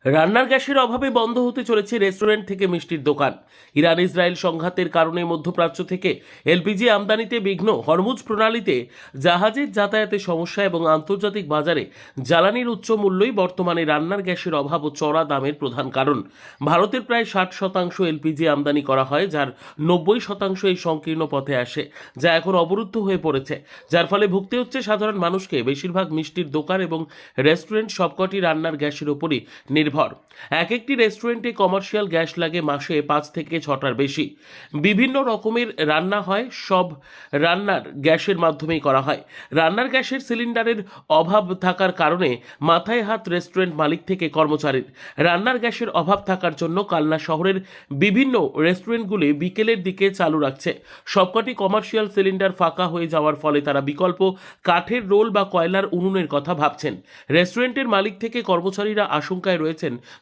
রান্নার গ্যাসের অভাবে বন্ধ হতে চলেছে রেস্টুরেন্ট থেকে মিষ্টির দোকান। ইরান ইসরায়েল সংঘাতের কারণে মধ্যপ্রাচ্য থেকে এলপিজি আমদানিতে বিঘ্ন, হরমুজ প্রণালীতে জাহাজের যাতায়াতে সমস্যা এবং আন্তর্জাতিক বাজারে জ্বালানির উচ্চ মূল্যই বর্তমানে রান্নার গ্যাসের অভাব ও চড়া দামের প্রধান কারণ। ভারতের প্রায় 60% এলপিজি আমদানি করা হয়, যার 90% এই সংকীর্ণ পথে আসে, যা এখন অবরুদ্ধ হয়ে পড়েছে, যার ফলে ভুগতে হচ্ছে সাধারণ মানুষকে। বেশিরভাগ মিষ্টির দোকান এবং রেস্টুরেন্ট সবকটি রান্নার গ্যাসের উপরই নির্ভর। এক একটি রেস্টুরেন্টে কমার্শিয়াল গ্যাস লাগে মাসে 5 থেকে 6টার বেশি। বিভিন্ন রকমের রান্না হয়, সব রান্নার গ্যাসের মাধ্যমেই করা হয়। রান্নার গ্যাসের সিলিন্ডারের অভাব থাকার কারণে মাথায় হাত রেস্টুরেন্ট মালিক থেকে কর্মচারীর। রান্নার গ্যাসের অভাব থাকার জন্য কালনা শহরের বিভিন্ন রেস্টুরেন্টগুলি বিকেলের দিকে চালু রাখছে। সবকটি কমার্শিয়াল সিলিন্ডার ফাঁকা হয়ে যাওয়ার ফলে তারা বিকল্প কাঠের রোল বা কয়লার উনুনের কথা ভাবছেন। রেস্টুরেন্টের মালিক থেকে কর্মচারীরা আশঙ্কায় রয়েছেন,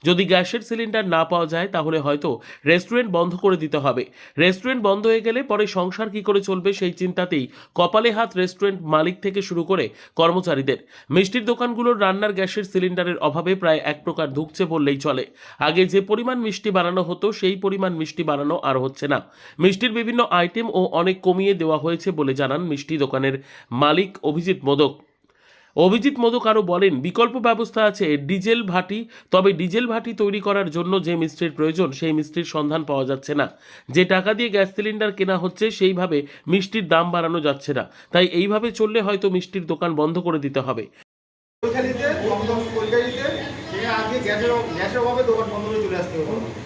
যদি গ্যাসের সিলিন্ডার না পাওয়া যায় তাহলে হয়তো রেস্টুরেন্ট বন্ধ করে দিতে হবে। রেস্টুরেন্ট বন্ধ হয়ে গেলে পরে সংসার কি করে চলবে সেই চিন্তাতেই কপালে হাত রেস্টুরেন্ট মালিক থেকে শুরু করে কর্মচারীদের। মিষ্টির দোকানগুলোর রান্নার গ্যাসের সিলিন্ডারের অভাবে প্রায় এক প্রকার ধুঁকছে বললেই চলে। আগে যে পরিমাণ মিষ্টি বানানো হতো সেই পরিমাণ মিষ্টি বানানো আর হচ্ছে না। মিষ্টির বিভিন্ন আইটেম ও অনেক কমিয়ে দেওয়া হয়েছে বলে জানান মিষ্টি দোকানের মালিক অভিজিৎ মোদক আরও বলেন, বিকল্প ব্যবস্থা আছে ডিজেল ভাটি, তবে ডিজেল ভাটি তৈরি করার জন্য যে মিস্ত্রির প্রয়োজন সেই মিস্ত্রির সন্ধান পাওয়া যাচ্ছে না। যে টাকা দিয়ে গ্যাস সিলিন্ডার কেনা হচ্ছে সেইভাবে মিষ্টির দাম বাড়ানো যাচ্ছে না। তাই এইভাবে চললে হয়তো মিষ্টির দোকান বন্ধ করে দিতে হবে।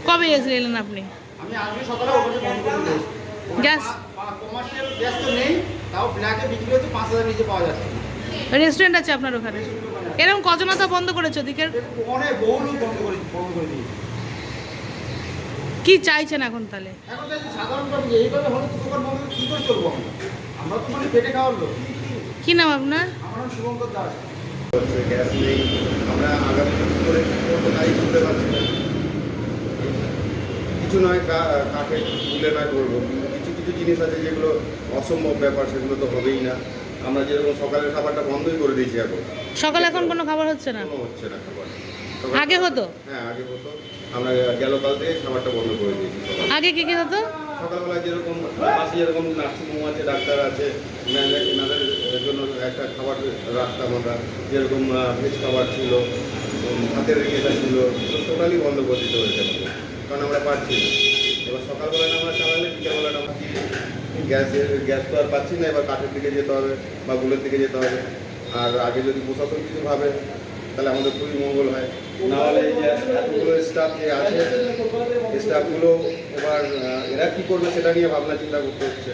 কবে এসেছিলেন আপনি? আমি আজকে সকালে ওখানে বন্ধ করে দিয়ে এসেছি। গ্যাস কমার্শিয়াল গ্যাস তো নেই, তাও ব্ল্যাকে বিক্রি হচ্ছে, 5,000 নিচে পাওয়া যাচ্ছে না। রেস্টুরেন্ট আছে আপনার ওখানে? এরকম কজনতা বন্ধ করেছে ওদিকের? অনেক বহু লোক বন্ধ করে দিয়েছে। কি চাইছেন এখন তাহলে? এখন চাইছি সাধারণ মানুষ এইভাবে হলে তো দোকান বন্ধ করে কী করে চলবো আমরা? আমরা তো মানে পেটে খাওয়ার লোক। কি নাম আপনার? আমার নাম শুভঙ্কর দাস। গ্যাস নেই, আমরা আগামী দিন করে করবো তাই করতে পারছি না। কিছু নয় কাঠের তুলে নয় করবো, কিন্তু কিছু কিছু জিনিস আছে যেগুলো অসম্ভব ব্যাপার, সেগুলো তো হবেই না। আমরা যেরকম সকালের খাবারটা বন্ধই করে দিয়েছি এখন। সকালে এখন কোনো খাবার হচ্ছে না? কোনো হচ্ছে না খাবার। আগে হতো? হ্যাঁ আগে হতো, আমরা গেল কাল থেকে খাবারটা বন্ধ করে দিয়েছি। আগে কি কি হতো? সকালবেলা যেরকম পাশে যেরকম নার্সিংহোম আছে, ডাক্তার আছে, এনাদের জন্য একটা খাবার রাখতাম আমরা, যেরকম ভেজ খাবার ছিল, ভাতের ইয়েটা ছিল, টোটালি বন্ধ করে দিতে হয়েছে, কারণ আমরা পাচ্ছি না। এবার সকালবেলাটা আমরা চালালে বিকেলবেলাটা আমরা গ্যাস তো আর পাচ্ছি না, এবার কাঠের দিকে যেতে হবে বা গুলের দিকে যেতে হবে। আর আগে যদি প্রশাসন কিছু ভাবে তাহলে আমাদের খুবই মঙ্গল হয়। না হলে এই যে এতগুলো স্টাফ যে আছে, স্টাফগুলো এবার এরা কী করবে সেটা নিয়ে ভাবনা চিন্তা করতে হচ্ছে।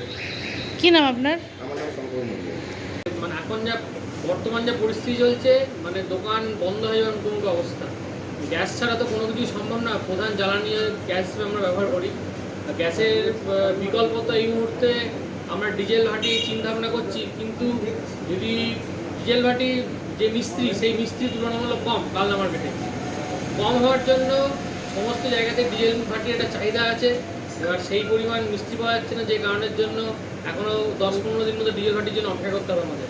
কি নাম আপনার? আমার নাম শঙ্কর মন্দির। মানে এখন যা বর্তমান যে পরিস্থিতি চলছে, মানে দোকান বন্ধ হয়ে যাবে কোনো অবস্থা। গ্যাস ছাড়া তো কোনো কিছুই সম্ভব না। প্রধান জ্বালানি গ্যাস হিসেবে আমরা ব্যবহার করি। গ্যাসের বিকল্প তো এই মুহূর্তে আমরা ডিজেল ভাটি চিন্তা ভাবনা করছি, কিন্তু যদি ডিজেল ভাটি যে মিস্ত্রি, সেই মিস্ত্রি তুলনামূলক কম কালনা মার্কেটে। কম হওয়ার জন্য সমস্ত জায়গাতে ডিজেল ভাটির একটা চাহিদা আছে। এবার সেই পরিমাণ মিস্ত্রি পাওয়া যাচ্ছে না, যে কারণের জন্য এখনও 10-15 দিন মতো ডিজেল ভাটির জন্য অপেক্ষা করতে হবে আমাদের।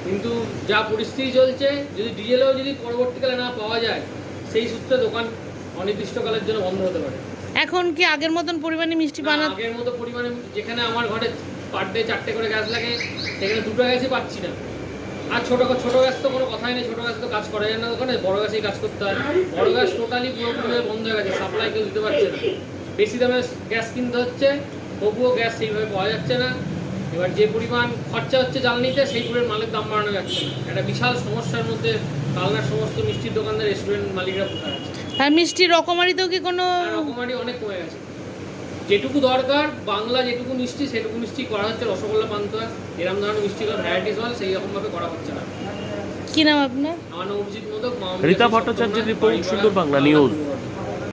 কিন্তু যা পরিস্থিতি চলছে, যদি ডিজেলও যদি পরবর্তীকালে না পাওয়া যায়, সেই সূত্রে দোকান অনির্দিষ্টকালের জন্য বন্ধ হতে পারে। এখন কি আগের মতন পরিমাণে মিষ্টি বানাতে? আগের মতো পরিমাণে, যেখানে আমার ঘরে পার ডে 4টে করে গ্যাস লাগে, সেখানে 2টো গ্যাসই পাচ্ছি না। আর ছোটো গ্যাস তো কোনো কথাই নেই, ছোটো গ্যাস তো কাজ করা যায় না ওখানে, বড়ো গ্যাসেই কাজ করতে হয়। বড়ো গ্যাস টোটালি পুরোপুরিভাবে বন্ধ হয়ে গেছে, সাপ্লাই কেউ দিতে পারছে না। বেশি দামে গ্যাস কিনতে হচ্ছে, তবুও গ্যাস সেইভাবে পাওয়া যাচ্ছে না। এবার যে পরিমাণ খরচা হচ্ছে জ্বালানিতে, সেই পরিমাণ মালের দাম বাড়ানো যাচ্ছে না। একটা বিশাল সমস্যার মধ্যে কালনার সমস্ত মিষ্টির দোকানদার, রেস্টুরেন্ট মালিকরা পোষা আছে। আর মিষ্টির রকমারিতেও কি কোনো? রকমারি অনেক কমে গেছে। যেটুকু দরকার বাংলা, যেটুকু মিষ্টি সেটুকু মিষ্টি করা হচ্ছে। রসগোল্লা, পান্তুয়া, এরকম ধরনের মিষ্টিগুলো ভ্যারাইটিস হল, সেই রকমভাবে করা হচ্ছে না। কি নাম আপনার? আমার নাম অভিজিৎ মোদক। রীতা ভট্টাচার্যের রিপোর্ট, সুন্দর বাংলা নিউজ।